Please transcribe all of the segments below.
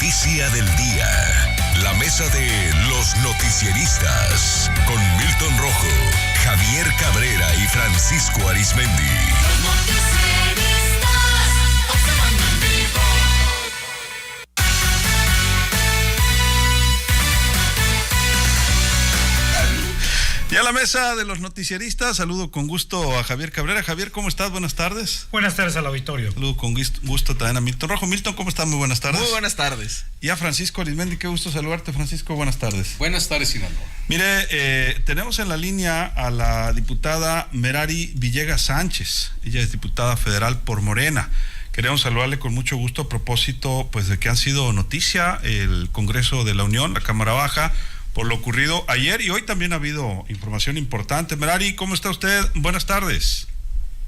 noticia del día. La mesa de los noticieristas con Milton Rojo, Javier Cabrera y Francisco Arizmendi. Los noticieristas observando en vivo. Y a la mesa de los noticieristas, saludo con gusto a Javier Cabrera. Javier, ¿cómo estás? Buenas tardes. Buenas tardes al auditorio. Saludo con gusto también a Milton Rojo. Milton, ¿cómo estás? Muy buenas tardes. Muy buenas tardes. Y a Francisco Arizmendi, qué gusto saludarte, Francisco. Buenas tardes. Buenas tardes, Sinaloa. Mire, tenemos en la línea a la diputada Merari Villegas Sánchez. Ella es diputada federal por Morena. Queremos saludarle con mucho gusto a propósito, pues, de que han sido noticia el Congreso de la Unión, la Cámara Baja, por lo ocurrido ayer y hoy también ha habido información importante. Merari, ¿cómo está usted? Buenas tardes.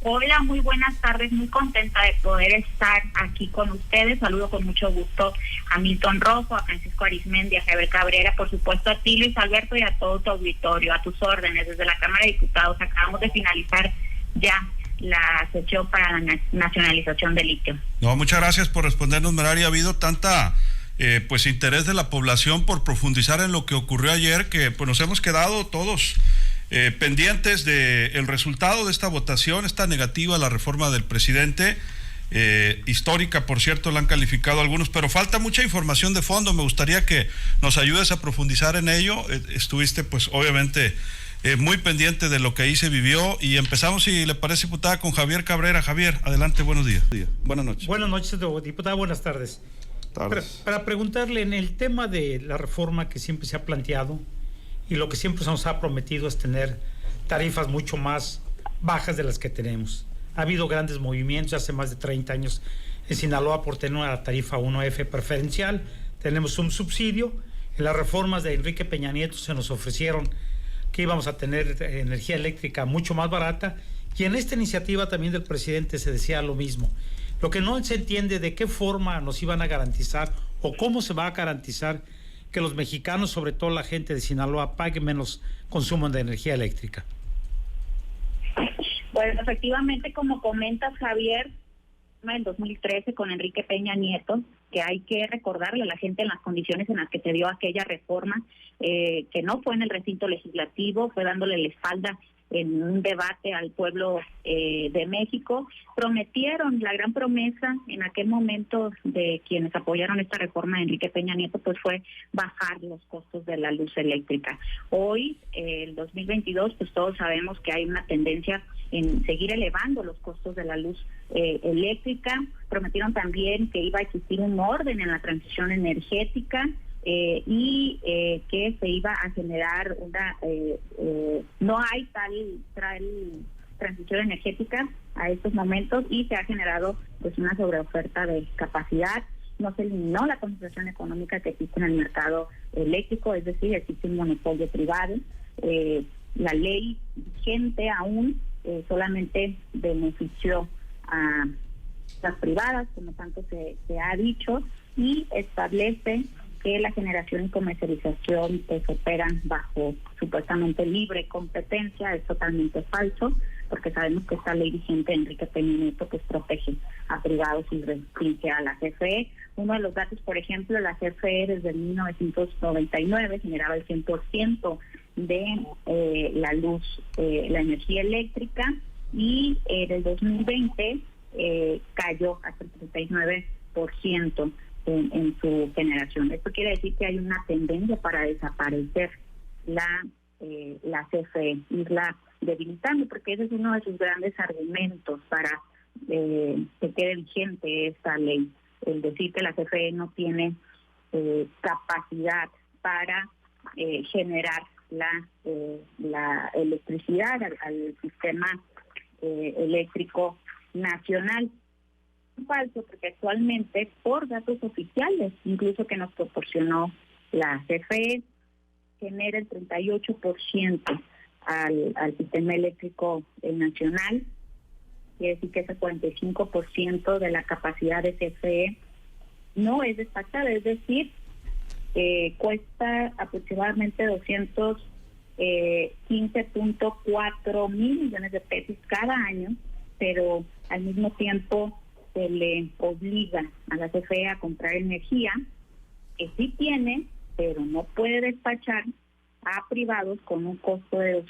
Hola, muy buenas tardes, muy contenta de poder estar aquí con ustedes. Saludo con mucho gusto a Milton Rojo, a Francisco Arizmendi, a Javier Cabrera, por supuesto a ti, Luis Alberto, y a todo tu auditorio, a tus órdenes. Desde la Cámara de Diputados acabamos de finalizar ya la sesión para la nacionalización del litio. No, muchas gracias por respondernos, Merari. Ha habido tanta pues interés de la población por profundizar en lo que ocurrió ayer, que pues nos hemos quedado todos pendientes del resultado de esta votación, esta negativa a la reforma del presidente, histórica, por cierto, la han calificado algunos, pero falta mucha información de fondo. Me gustaría que nos ayudes a profundizar en ello. Estuviste, pues, obviamente, muy pendiente de lo que ahí se vivió, y empezamos, si le parece, diputada, con Javier Cabrera. Javier, adelante, buenos días. Buenas noches. Buenas noches, diputada, buenas tardes. Para preguntarle, en el tema de la reforma que siempre se ha planteado y lo que siempre se nos ha prometido es tener tarifas mucho más bajas de las que tenemos. Ha habido grandes movimientos hace más de 30 años en Sinaloa por tener una tarifa 1F preferencial. Tenemos un subsidio. En las reformas de Enrique Peña Nieto se nos ofrecieron que íbamos a tener energía eléctrica mucho más barata, y en esta iniciativa también del presidente se decía lo mismo. Lo que no se entiende de qué forma nos iban a garantizar o cómo se va a garantizar que los mexicanos, sobre todo la gente de Sinaloa, paguen menos consumo de energía eléctrica. Bueno, efectivamente, como comentas, Javier, en 2013 con Enrique Peña Nieto, que hay que recordarle a la gente en las condiciones en las que se dio aquella reforma, que no fue en el recinto legislativo, fue dándole la espalda en un debate al pueblo de México. Prometieron, la gran promesa en aquel momento de quienes apoyaron esta reforma de Enrique Peña Nieto, pues fue bajar los costos de la luz eléctrica. Hoy, el 2022, pues todos sabemos que hay una tendencia en seguir elevando los costos de la luz eléctrica. Prometieron también que iba a existir un orden en la transición energética, y que se iba a generar una no hay tal transición energética a estos momentos, y se ha generado pues una sobreoferta de capacidad. No se eliminó la concentración económica que existe en el mercado eléctrico, es decir, existe un monopolio privado. La ley vigente aún solamente benefició a las privadas, como tanto se ha dicho, y establece que la generación y comercialización pues operan bajo supuestamente libre competencia. Es totalmente falso, porque sabemos que esta ley vigente de Enrique Peña Nieto pues protege a privados y restringe a la CFE. Uno de los datos, por ejemplo, la CFE desde 1999 generaba el 100% de la luz, la energía eléctrica, y en el 2020 cayó hasta el 39% en su generación. Esto quiere decir que hay una tendencia para desaparecer la CFE, irla debilitando, porque ese es uno de sus grandes argumentos para que quede vigente esta ley, el decir que la CFE no tiene capacidad para generar la electricidad al sistema eléctrico nacional. Falso, porque actualmente, por datos oficiales, incluso que nos proporcionó la CFE, genera el 38% al sistema eléctrico nacional. Quiere decir que ese 45% de la capacidad de CFE no es despachada, es decir, cuesta aproximadamente 215.4 mil millones de pesos cada año, pero al mismo tiempo se le obliga a la CFE a comprar energía que sí tiene, pero no puede despachar a privados con un costo de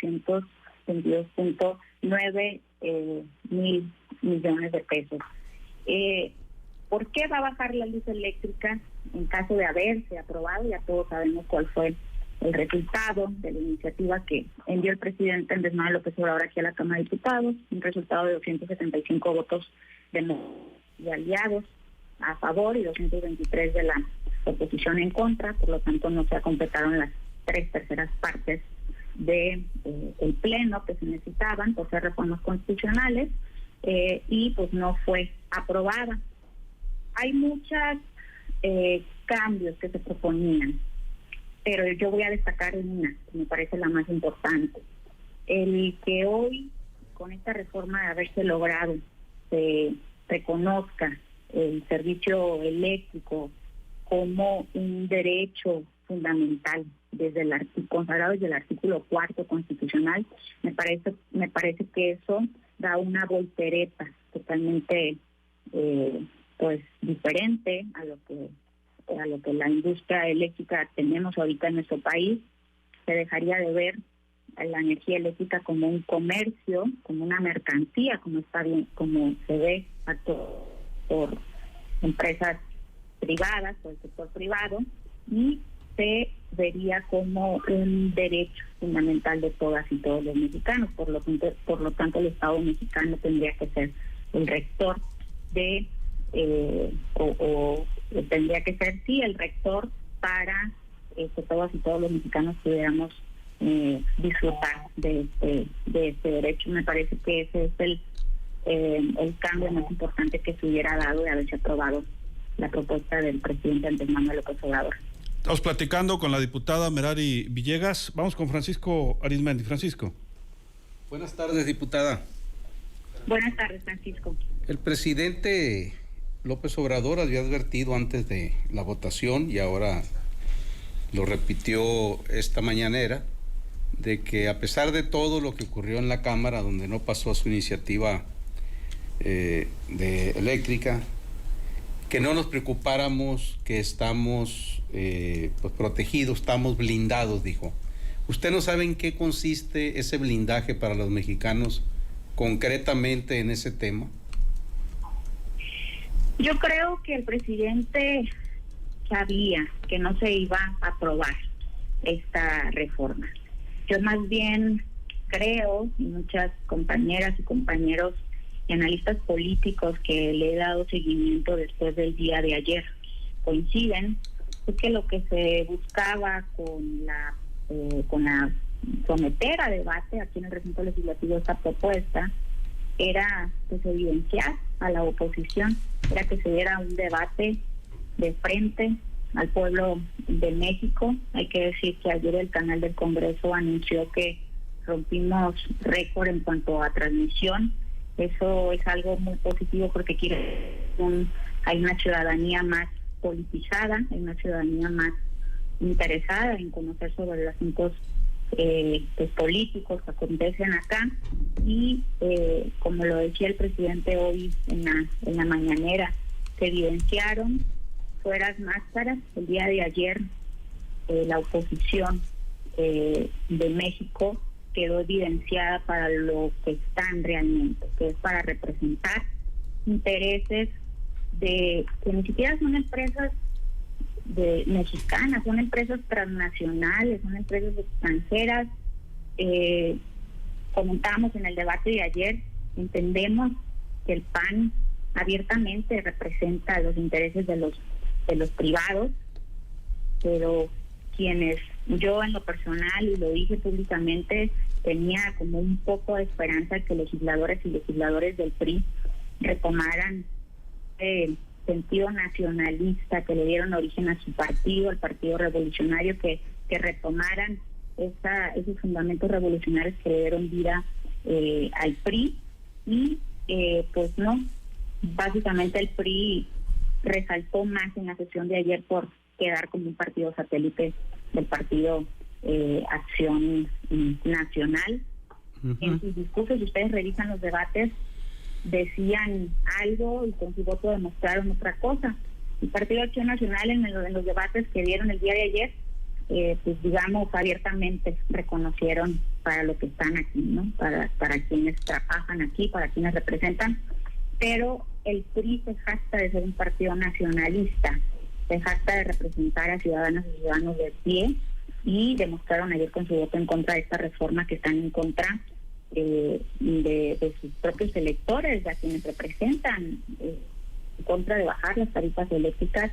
222.9 mil millones de pesos. ¿Por qué va a bajar la luz eléctrica en caso de haberse aprobado? Ya todos sabemos cuál fue el resultado de la iniciativa que envió el presidente Andrés Manuel López Obrador aquí a la Cámara de Diputados, un resultado de 275 votos de aliados a favor y 223 de la oposición en contra, por lo tanto no se completaron las 3/3 partes de el pleno que se necesitaban por ser reformas constitucionales y pues no fue aprobada. Hay muchos cambios que se proponían, pero yo voy a destacar una que me parece la más importante. El que hoy, con esta reforma de haberse logrado, se reconozca el servicio eléctrico como un derecho fundamental consagrado desde el artículo 4 constitucional, me parece que eso da una voltereta totalmente pues diferente a lo que la industria eléctrica tenemos ahorita en nuestro país. Se dejaría de ver a la energía eléctrica como un comercio, como una mercancía, como se ve por empresas privadas, por el sector privado, y se vería como un derecho fundamental de todas y todos los mexicanos. Por lo tanto el Estado mexicano tendría que ser el rector de tendría que ser el rector para que todas y todos los mexicanos pudiéramos disfrutar de este derecho. Me parece que ese es el cambio más importante que se hubiera dado de haberse aprobado la propuesta del presidente Andrés Manuel López Obrador. Estamos platicando con la diputada Merari Villegas. Vamos con Francisco Arismendi. Francisco. Buenas tardes, diputada. Buenas tardes, Francisco. El presidente López Obrador había advertido antes de la votación, y ahora lo repitió esta mañanera, de que a pesar de todo lo que ocurrió en la Cámara, donde no pasó su iniciativa de eléctrica, que no nos preocupáramos, que estamos pues protegidos, estamos blindados, dijo. ¿Usted no sabe en qué consiste ese blindaje para los mexicanos concretamente en ese tema? Yo creo que el presidente sabía que no se iba a aprobar esta reforma. Yo más bien creo, y muchas compañeras y compañeros y analistas políticos que le he dado seguimiento después del día de ayer coinciden, es que lo que se buscaba con la someter a debate aquí en el recinto legislativo esta propuesta era pues evidenciar a la oposición, era que se diera un debate de frente al pueblo de México. Hay que decir que ayer el canal del Congreso anunció que rompimos récord en cuanto a transmisión. Eso es algo muy positivo porque hay una ciudadanía más politizada, hay una ciudadanía más interesada en conocer sobre los asuntos políticos que acontecen acá, y como lo decía el presidente hoy en la mañanera, se evidenciaron fueras máscaras. El día de ayer la oposición de México quedó evidenciada para lo que están realmente, que es para representar intereses de que ni siquiera son empresas mexicanas, son empresas transnacionales, son empresas extranjeras. Comentábamos en el debate de ayer, entendemos que el PAN abiertamente representa los intereses de los privados, pero yo en lo personal, y lo dije públicamente, tenía como un poco de esperanza que legisladores y legisladores del PRI retomaran el sentido nacionalista que le dieron origen a su partido, el Partido Revolucionario, que retomaran esos fundamentos revolucionarios que le dieron vida al PRI, y pues no, básicamente el PRI resaltó más en la sesión de ayer por quedar como un partido satélite del Partido Acción Nacional. Uh-huh. En sus discursos, si ustedes revisan los debates, decían algo y con su voto demostraron otra cosa. El Partido Acción Nacional en los debates que dieron el día de ayer, pues digamos abiertamente reconocieron para lo que están aquí, ¿no? Para quienes trabajan aquí, para quienes representan, pero el PRI se jacta de ser un partido nacionalista, se jacta de representar a ciudadanas y ciudadanos de pie, y demostraron ayer con su voto en contra de esta reforma que están en contra de sus propios electores, a quienes representan, en contra de bajar las tarifas eléctricas,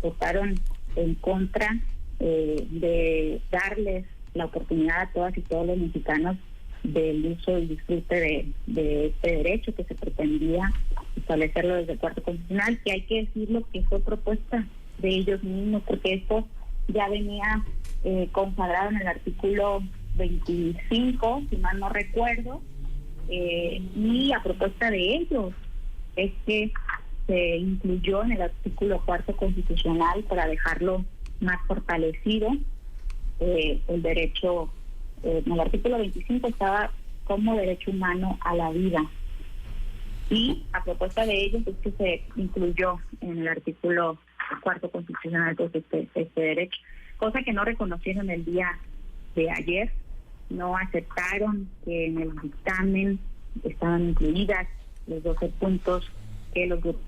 votaron en contra de darles la oportunidad a todas y todos los mexicanos del uso y disfrute de este derecho que se pretendía establecerlo desde el Cuarto Constitucional, que hay que decirlo que fue propuesta de ellos mismos, porque esto ya venía consagrado en el artículo 25, si mal no recuerdo, y a propuesta de ellos es que se incluyó en el artículo 4 constitucional para dejarlo más fortalecido el derecho. En el artículo 25 estaba como derecho humano a la vida, y a propuesta de ellos es que se incluyó en el artículo 4 constitucional pues, este derecho, cosa que no reconocieron el día de ayer. No aceptaron que en el dictamen estaban incluidas los 12 puntos que los grupos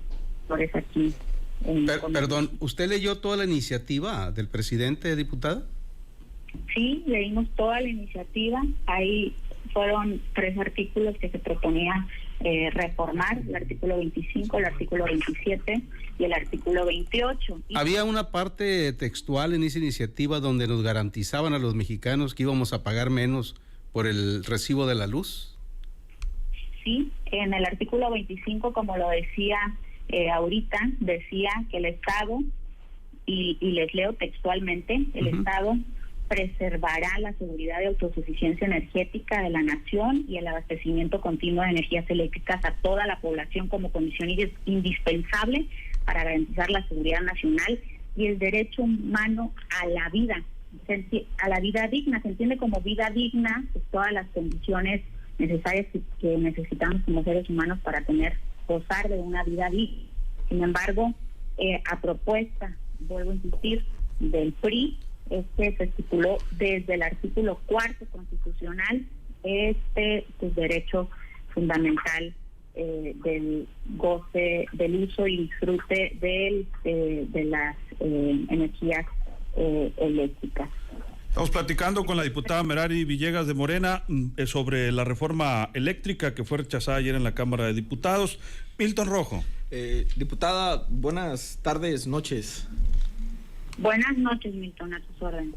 aquí. Perdón, ¿usted leyó toda la iniciativa del presidente, diputada? Sí, leímos toda la iniciativa. Ahí fueron 3 artículos que se proponía reformar: el artículo 25, el artículo 27 y el artículo 28. Había una parte textual en esa iniciativa donde nos garantizaban a los mexicanos que íbamos a pagar menos por el recibo de la luz. Sí, en el artículo 25, como lo decía ahorita, decía que el Estado, y les leo textualmente, el Estado preservará la seguridad y autosuficiencia energética de la nación y el abastecimiento continuo de energías eléctricas a toda la población como condición indispensable para garantizar la seguridad nacional y el derecho humano a la vida digna. Se entiende como vida digna pues, todas las condiciones necesarias que necesitamos como seres humanos para gozar de una vida digna. Sin embargo, a propuesta, vuelvo a insistir, del PRI, se estipuló desde el artículo 4 constitucional pues, derecho fundamental del goce, del uso y disfrute de las energías eléctricas. Estamos platicando con la diputada Merari Villegas de Morena sobre la reforma eléctrica que fue rechazada ayer en la Cámara de Diputados. Milton Rojo. Diputada, buenas tardes, noches. Buenas noches, Milton, a tus órdenes.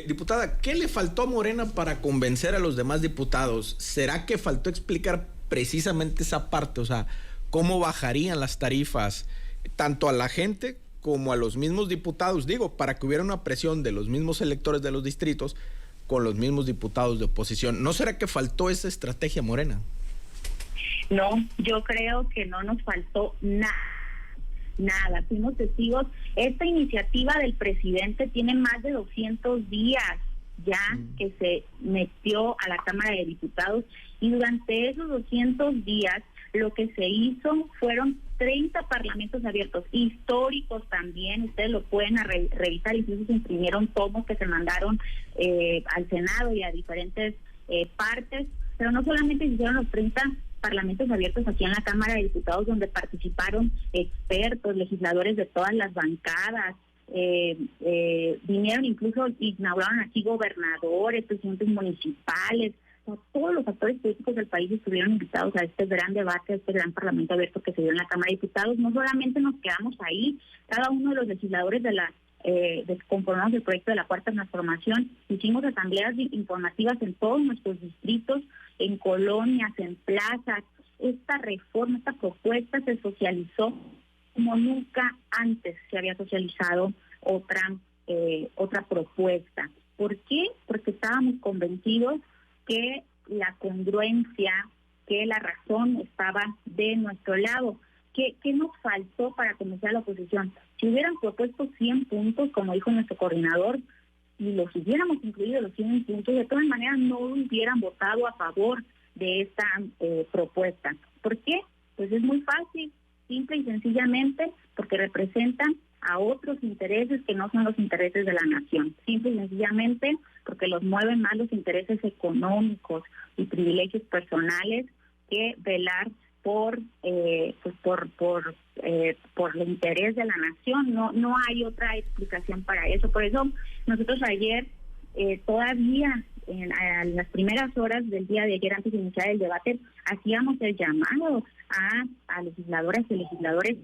Diputada, ¿qué le faltó a Morena para convencer a los demás diputados? ¿Será que faltó explicar precisamente esa parte? O sea, ¿cómo bajarían las tarifas tanto a la gente como a los mismos diputados? Digo, para que hubiera una presión de los mismos electores de los distritos con los mismos diputados de oposición. ¿No será que faltó esa estrategia, Morena? No, yo creo que no nos faltó nada, fuimos testigos. Esta iniciativa del presidente tiene más de 200 días ya que se metió a la Cámara de Diputados, y durante esos 200 días lo que se hizo fueron 30 parlamentos abiertos, históricos también, ustedes lo pueden revisar, incluso se imprimieron tomos que se mandaron al Senado y a diferentes partes, pero no solamente se hicieron los 30 parlamentos abiertos aquí en la Cámara de Diputados, donde participaron expertos, legisladores de todas las bancadas, vinieron incluso, inauguraron aquí gobernadores, presidentes municipales, todos los actores políticos del país estuvieron invitados a este gran debate, a este gran parlamento abierto que se dio en la Cámara de Diputados. No solamente nos quedamos ahí, cada uno de los legisladores conformamos el proyecto de la Cuarta Transformación, hicimos asambleas informativas en todos nuestros distritos, en colonias, en plazas. Esta reforma, esta propuesta se socializó como nunca antes se había socializado otra propuesta. ¿Por qué? Porque estábamos convencidos que la congruencia, que la razón estaba de nuestro lado. ¿Qué nos faltó para convencer a la oposición? Si hubieran propuesto 100 puntos, como dijo nuestro coordinador, y los hubiéramos incluido los 100 puntos, de todas maneras no hubieran votado a favor de esta propuesta. ¿Por qué? Pues es muy fácil. simple y sencillamente porque representan a otros intereses que no son los intereses de la nación, simple y sencillamente porque los mueven más los intereses económicos y privilegios personales que velar por el interés de la nación. No hay otra explicación para eso. Por eso nosotros ayer todavía en las primeras horas del día de ayer, antes de iniciar el debate, hacíamos el llamado a legisladoras y legisladores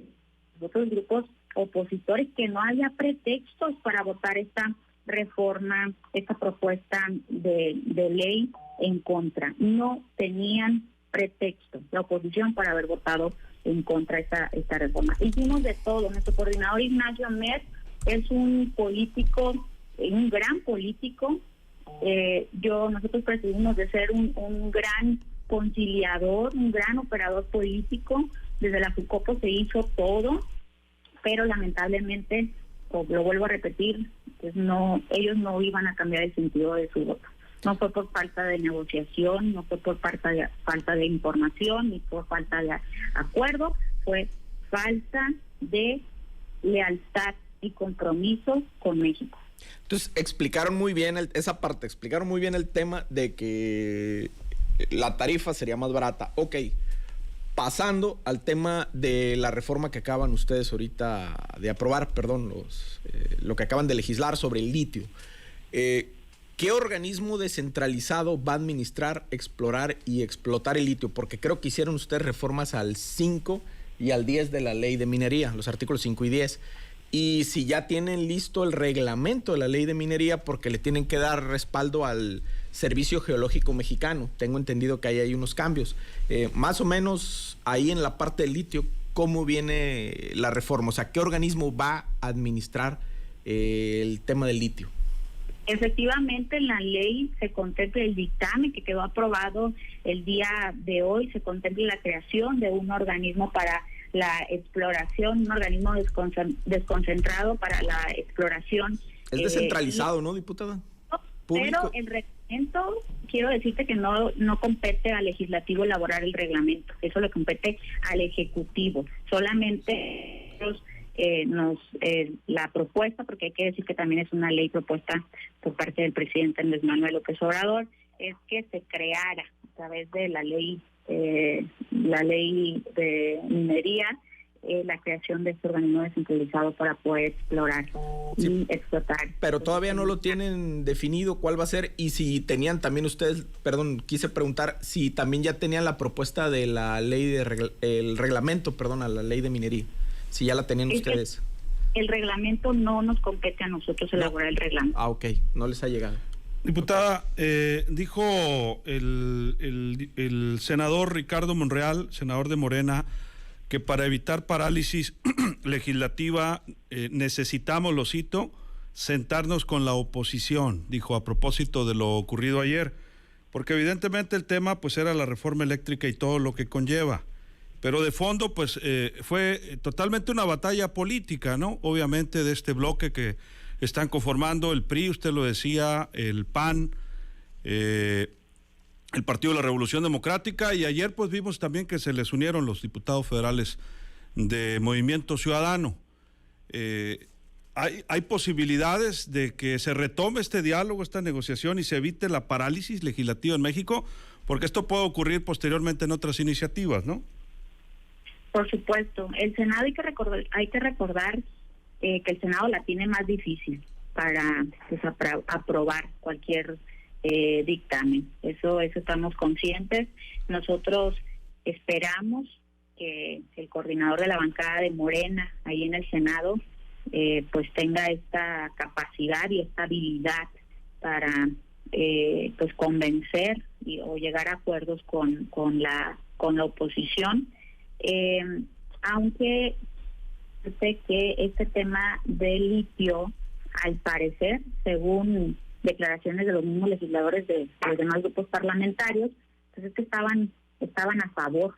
de otros grupos opositores que no haya pretextos para votar esta reforma, esta propuesta de ley en contra. No tenían pretexto la oposición para haber votado en contra esta reforma. Hicimos de todo. Nuestro coordinador Ignacio Amet es un político, un gran político. Nosotros presumimos de ser un gran conciliador, un gran operador político. Desde la FUCOPO se hizo todo, pero lamentablemente, lo vuelvo a repetir, pues ellos no iban a cambiar el sentido de su voto. No fue por falta de negociación, no fue por falta de información, ni por falta de acuerdo, fue falta de lealtad y compromiso con México. Entonces, explicaron muy bien esa parte, explicaron muy bien el tema de que la tarifa sería más barata. Ok, pasando al tema de la reforma que acaban ustedes ahorita de aprobar, lo que acaban de legislar sobre el litio. ¿Qué organismo descentralizado va a administrar, explorar y explotar el litio? Porque creo que hicieron ustedes reformas al 5 y al 10 de la ley de minería, los artículos 5 y 10. Y si ya tienen listo el reglamento de la ley de minería, porque le tienen que dar respaldo al Servicio Geológico Mexicano. Tengo entendido que ahí hay unos cambios. Más o menos ahí en la parte del litio, ¿cómo viene la reforma? O sea, ¿qué organismo va a administrar el tema del litio? Efectivamente, en la ley se contempla el dictamen que quedó aprobado el día de hoy, se contempla la creación de un organismo para la exploración, un organismo desconcentrado para la exploración. Es descentralizado, ¿no, diputada? Pero el reglamento, quiero decirte que no compete al legislativo elaborar el reglamento, eso le compete al ejecutivo. Solamente la propuesta, porque hay que decir que también es una ley propuesta por parte del presidente Andrés Manuel López Obrador, es que se creara a través de la ley de minería, la creación de este organismo descentralizado para poder explorar y explotar. Pero todavía no lo tienen definido cuál va a ser, y si tenían también ustedes, quise preguntar si también ya tenían la propuesta de la ley el reglamento, a la ley de minería, si ya la tenían ustedes. El reglamento no nos compete a nosotros elaborar el reglamento. Ah, ok, no les ha llegado. Diputada, dijo el senador Ricardo Monreal, senador de Morena, que para evitar parálisis legislativa necesitamos, lo cito, sentarnos con la oposición, dijo a propósito de lo ocurrido ayer, porque evidentemente el tema pues era la reforma eléctrica y todo lo que conlleva, pero de fondo pues fue totalmente una batalla política, ¿no? Obviamente de este bloque que están conformando el PRI, usted lo decía, el PAN, el Partido de la Revolución Democrática, y ayer pues vimos también que se les unieron los diputados federales de Movimiento Ciudadano. ¿Hay posibilidades de que se retome este diálogo, esta negociación, y se evite la parálisis legislativa en México? Porque esto puede ocurrir posteriormente en otras iniciativas, ¿no? Por supuesto. El Senado, hay que recordar que el Senado la tiene más difícil para aprobar cualquier dictamen. Eso estamos conscientes. Nosotros esperamos que el coordinador de la bancada de Morena ahí en el Senado pues tenga esta capacidad y esta habilidad para pues convencer o llegar a acuerdos con la oposición, aunque sé que este tema del litio, al parecer, según declaraciones de los mismos legisladores de los demás grupos parlamentarios, pues es que estaban a favor.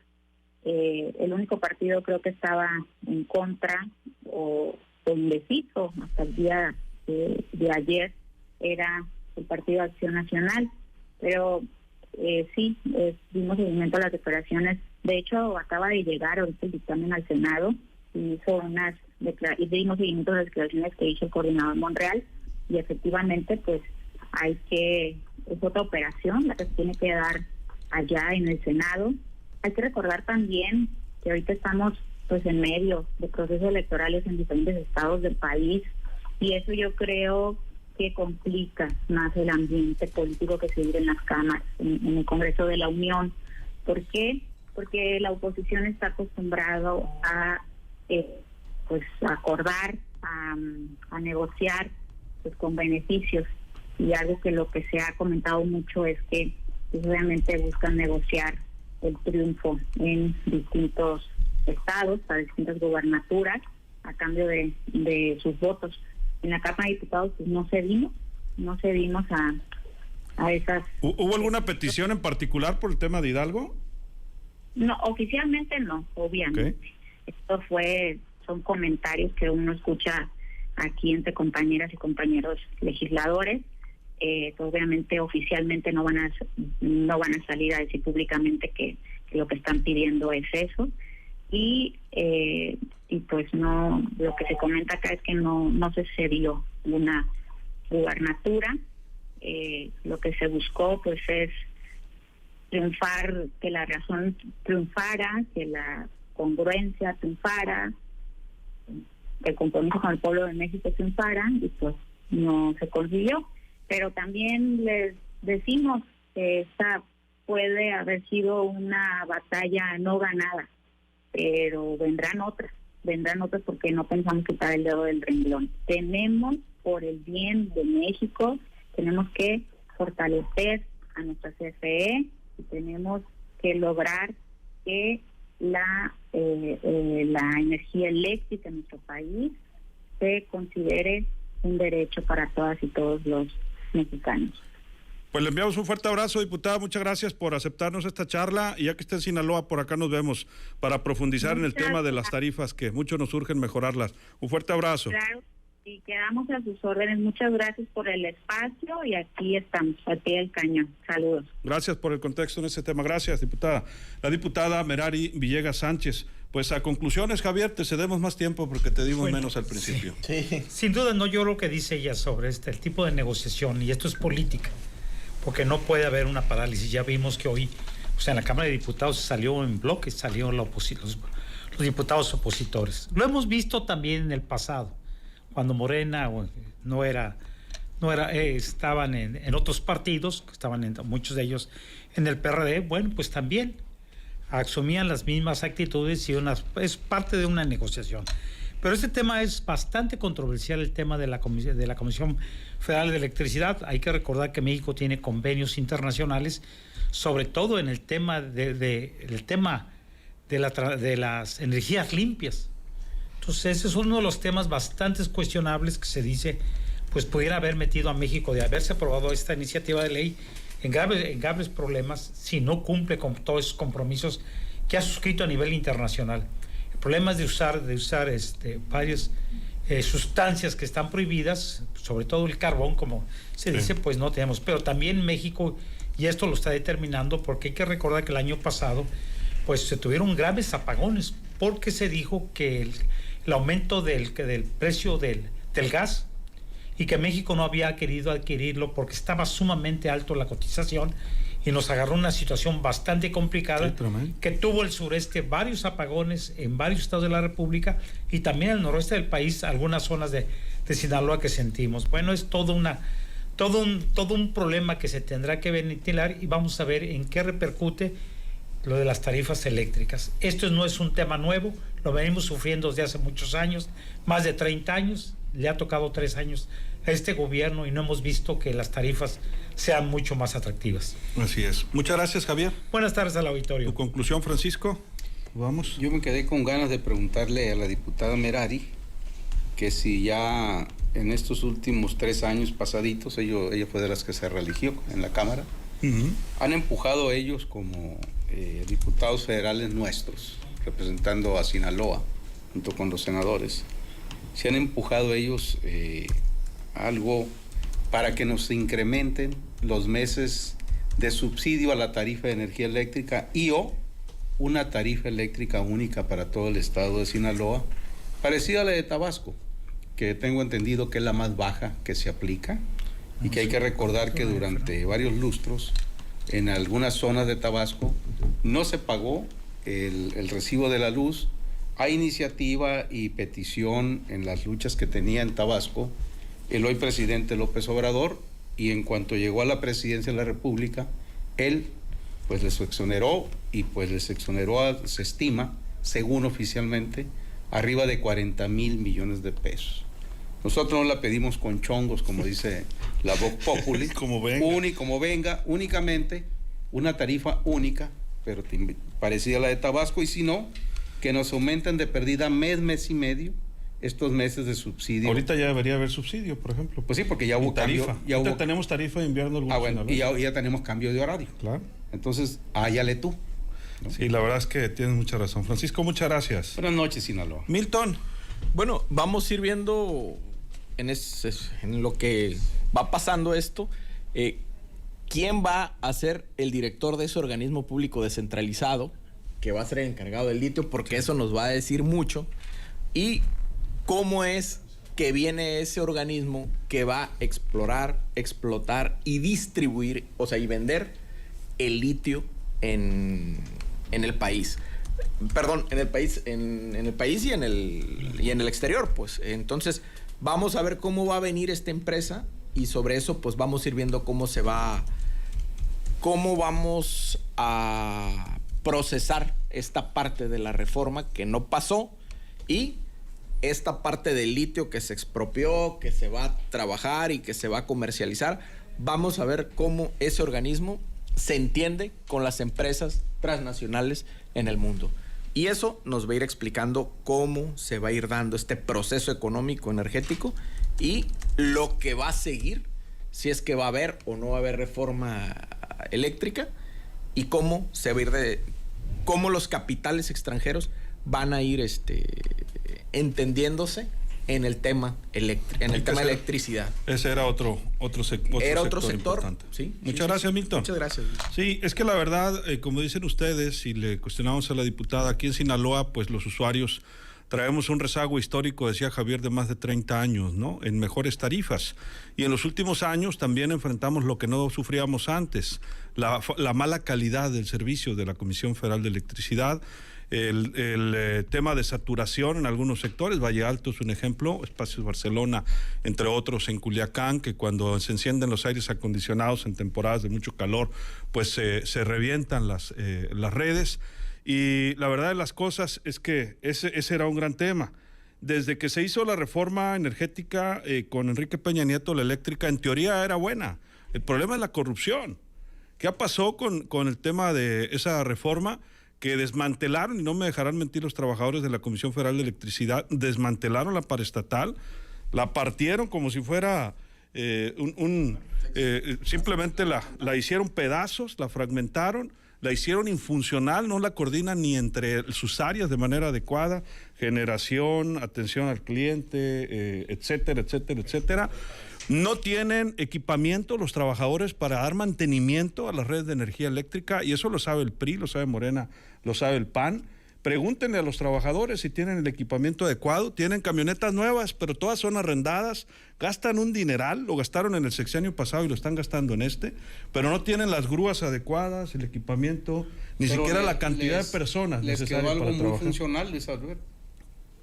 El único partido creo que estaba en contra o indeciso hasta el día de ayer era el Partido de Acción Nacional, pero sí dimos seguimiento a las declaraciones De hecho, acaba de llegar ahorita el dictamen al Senado y dimos seguimiento a las declaraciones que hizo el coordinador Monreal, y efectivamente pues es otra operación la que se tiene que dar allá en el Senado. Hay que recordar también que ahorita estamos pues en medio de procesos electorales en diferentes estados del país, y eso yo creo que complica más el ambiente político que se vive en las cámaras, en el Congreso de la Unión. ¿Por qué? Porque la oposición está acostumbrado a pues acordar, a negociar pues con beneficios, y algo que lo que se ha comentado mucho es que pues, obviamente buscan negociar el triunfo en distintos estados, para distintas gubernaturas, a cambio de sus votos. En la Cámara de Diputados pues no cedimos a esas... ¿Hubo alguna petición en particular por el tema de Hidalgo? No, oficialmente no, obviamente. Okay. Esto son comentarios que uno escucha aquí entre compañeras y compañeros legisladores. Obviamente oficialmente no van a salir a decir públicamente que lo que están pidiendo es eso, y pues no, lo que se comenta acá es que no se cedió una gubernatura. Lo que se buscó pues es triunfar, que la razón triunfara, que la congruencia triunfara, que el compromiso con el pueblo de México triunfara, y pues no se consiguió. Pero también les decimos que esta puede haber sido una batalla no ganada, pero vendrán otras porque no pensamos quitar el dedo del renglón. Tenemos, por el bien de México, tenemos que fortalecer a nuestra CFE, y tenemos que lograr que la energía eléctrica en nuestro país se considere un derecho para todas y todos los mexicanos. Pues le enviamos un fuerte abrazo, diputada. Muchas gracias por aceptarnos esta charla, y ya que esté en Sinaloa, por acá nos vemos para profundizar en el tema de las tarifas, que mucho nos urgen mejorarlas. Un fuerte abrazo. Claro, y quedamos a sus órdenes. Muchas gracias por el espacio, y aquí estamos, al pie del cañón. Saludos. Gracias por el contexto en ese tema. Gracias, diputada. La diputada Merari Villegas Sánchez. Pues a conclusiones, Javier, te cedemos más tiempo porque te dimos menos al principio. Sí. Sin duda, no, yo lo que dice ella sobre el tipo de negociación, y esto es política, porque no puede haber una parálisis. Ya vimos que hoy, en la Cámara de Diputados salió en bloque, salió los diputados opositores. Lo hemos visto también en el pasado, cuando Morena estaban en otros partidos, estaban muchos de ellos en el PRD, bueno, pues también asumían las mismas actitudes, y es parte de una negociación. Pero este tema es bastante controversial, el tema de la Comisión Federal de Electricidad. Hay que recordar que México tiene convenios internacionales, sobre todo en el tema de las energías limpias. Entonces ese es uno de los temas bastante cuestionables, que se dice pues pudiera haber metido a México, de haberse aprobado esta iniciativa de ley, en graves problemas si no cumple con todos esos compromisos que ha suscrito a nivel internacional. El problema es de usar varias sustancias que están prohibidas, sobre todo el carbón, como se dice, pues no tenemos. Pero también México, y esto lo está determinando, porque hay que recordar que el año pasado pues se tuvieron graves apagones, porque se dijo que el aumento del precio del gas, y que México no había querido adquirirlo porque estaba sumamente alto la cotización, y nos agarró una situación bastante complicada, que tuvo el sureste varios apagones en varios estados de la República, y también el noroeste del país, algunas zonas de Sinaloa que sentimos. Bueno, es todo un problema que se tendrá que ventilar, y vamos a ver en qué repercute lo de las tarifas eléctricas. Esto no es un tema nuevo, lo venimos sufriendo desde hace muchos años, más de 30 años, le ha tocado 3 años a este gobierno, y no hemos visto que las tarifas sean mucho más atractivas. Así es. Muchas gracias, Javier. Buenas tardes al auditorio. ¿Tu conclusión, Francisco? Vamos. Yo me quedé con ganas de preguntarle a la diputada Merari que si ya en estos últimos 3 años pasaditos, ella fue de las que se reeligió en la Cámara, han empujado ellos como diputados federales nuestros, representando a Sinaloa, junto con los senadores, se han empujado ellos algo para que nos incrementen los meses de subsidio a la tarifa de energía eléctrica, y o una tarifa eléctrica única para todo el estado de Sinaloa, parecida a la de Tabasco, que tengo entendido que es la más baja que se aplica, y que hay que recordar que durante varios lustros, en algunas zonas de Tabasco, no se pagó el recibo de la luz. Hay iniciativa y petición en las luchas que tenía en Tabasco el hoy presidente López Obrador, y en cuanto llegó a la presidencia de la República, él pues les exoneró, y pues les exoneró, se estima, según oficialmente, arriba de 40,000 millones de pesos. Nosotros no la pedimos con chongos, como dice la Vox Populi, como venga. Únicamente una tarifa única, pero parecida a la de Tabasco, y si no, que nos aumenten de perdida mes y medio estos meses de subsidio. Ahorita ya debería haber subsidio, por ejemplo. Pues sí, porque ya hubo tarifa. cambio. Tenemos tarifa de invierno. Bueno, y ya tenemos cambio de horario. Claro. Entonces, hállale tú, ¿no? Sí, la verdad es que tienes mucha razón. Francisco, muchas gracias. Buenas noches, Sinaloa. Milton. Bueno, vamos a ir viendo en lo que va pasando esto, quién va a ser el director de ese organismo público descentralizado, que va a ser el encargado del litio, porque eso nos va a decir mucho, y cómo es que viene ese organismo que va a explorar, explotar y distribuir, o sea, y vender el litio en el país. Perdón, en el país y en el exterior, pues. Entonces, vamos a ver cómo va a venir esta empresa, y sobre eso, pues vamos a ir viendo cómo vamos a procesar esta parte de la reforma que no pasó, y esta parte del litio que se expropió, que se va a trabajar y que se va a comercializar. Vamos a ver cómo ese organismo se entiende con las empresas transnacionales en el mundo. Y eso nos va a ir explicando cómo se va a ir dando este proceso económico energético, y lo que va a seguir, si es que va a haber o no va a haber reforma eléctrica, y cómo se va a ir cómo los capitales extranjeros van a ir entendiéndose en el tema electricidad. Ese era otro sector importante. Sí, Muchas gracias, Milton. Muchas gracias. Sí, es que la verdad, como dicen ustedes, si le cuestionamos a la diputada, aquí en Sinaloa, pues los usuarios traemos un rezago histórico, decía Javier, de más de 30 años, ¿no? En mejores tarifas. Y en los últimos años también enfrentamos lo que no sufríamos antes, la mala calidad del servicio de la Comisión Federal de Electricidad, el tema de saturación en algunos sectores. Valle Alto es un ejemplo, Espacios Barcelona, entre otros, en Culiacán, que cuando se encienden los aires acondicionados en temporadas de mucho calor, pues se revientan las redes. Y la verdad de las cosas es que ese era un gran tema. Desde que se hizo la reforma energética con Enrique Peña Nieto, la eléctrica en teoría era buena. El problema es la corrupción. ¿Qué pasó con el tema de esa reforma? Que desmantelaron, y no me dejarán mentir los trabajadores de la Comisión Federal de Electricidad, desmantelaron la paraestatal, la partieron como si fuera simplemente la hicieron pedazos, la fragmentaron, la hicieron infuncional, no la coordinan ni entre sus áreas de manera adecuada, generación, atención al cliente, etcétera, etcétera, etcétera. No tienen equipamiento los trabajadores para dar mantenimiento a las redes de energía eléctrica, y eso lo sabe el PRI, lo sabe Morena, lo sabe el PAN. Pregúntenle a los trabajadores si tienen el equipamiento adecuado. Tienen camionetas nuevas, pero todas son arrendadas, gastan un dineral, lo gastaron en el sexenio pasado y lo están gastando en pero no tienen las grúas adecuadas, el equipamiento, ni siquiera la cantidad de personas necesarias para trabajar. Les quedó algo muy funcional, Luis Alberto,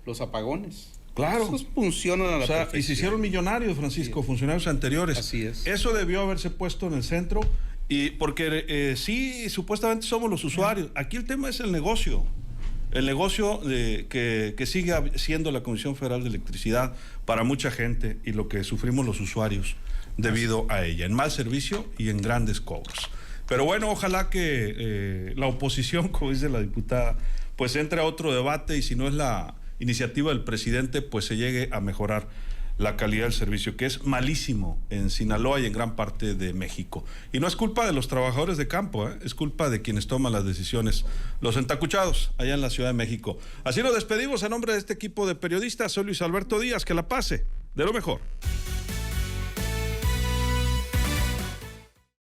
los apagones. Claro. Esos funcionan a la perfección. Y se hicieron millonarios, Francisco, funcionarios anteriores. Así es. Eso debió haberse puesto en el centro, y porque sí, supuestamente somos los usuarios. Aquí el tema es el negocio. El negocio que sigue siendo la Comisión Federal de Electricidad para mucha gente, y lo que sufrimos los usuarios debido a ella, en mal servicio y en grandes cobros. Pero bueno, ojalá que la oposición, como dice la diputada, pues entre a otro debate, y si no es la iniciativa del presidente, pues se llegue a mejorar la calidad del servicio, que es malísimo en Sinaloa y en gran parte de México. Y no es culpa de los trabajadores de campo, es culpa de quienes toman las decisiones, los entacuchados allá en la Ciudad de México. Así nos despedimos en nombre de este equipo de periodistas. Soy Luis Alberto Díaz, que la pase de lo mejor.